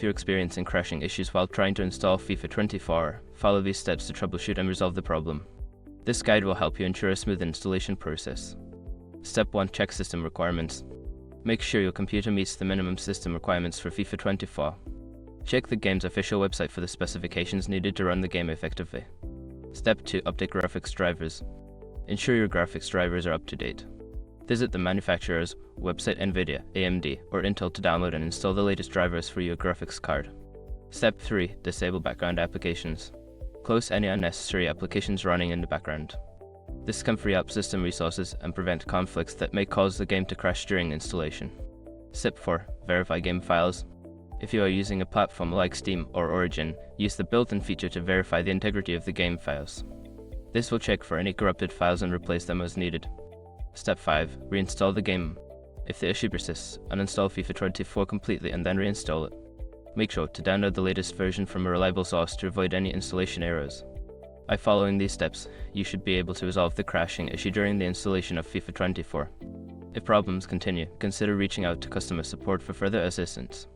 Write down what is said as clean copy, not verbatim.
you're experiencing crashing issues while trying to install FIFA 24, follow these steps to troubleshoot and resolve the problem. This guide will help you ensure a smooth installation process. Step 1. Check system requirements. Make sure your computer meets the minimum system requirements for FIFA 24. Check the game's official website for the specifications needed to run the game effectively. Step 2. Update graphics drivers. Ensure your graphics drivers are up to date. Visit the manufacturer's website, NVIDIA, AMD, or Intel to download and install the latest drivers for your graphics card. Step 3. Disable background applications. Close any unnecessary applications running in the background. This can free up system resources and prevent conflicts that may cause the game to crash during installation. Step 4. Verify game files. If you are using a platform like Steam or Origin, use the built-in feature to verify the integrity of the game files. This will check for any corrupted files and replace them as needed. Step 5. Reinstall the game. If the issue persists, uninstall FIFA 24 completely and then reinstall it. Make sure to download the latest version from a reliable source to avoid any installation errors. By following these steps, you should be able to resolve the crashing issue during the installation of FIFA 24. If problems continue, consider reaching out to customer support for further assistance.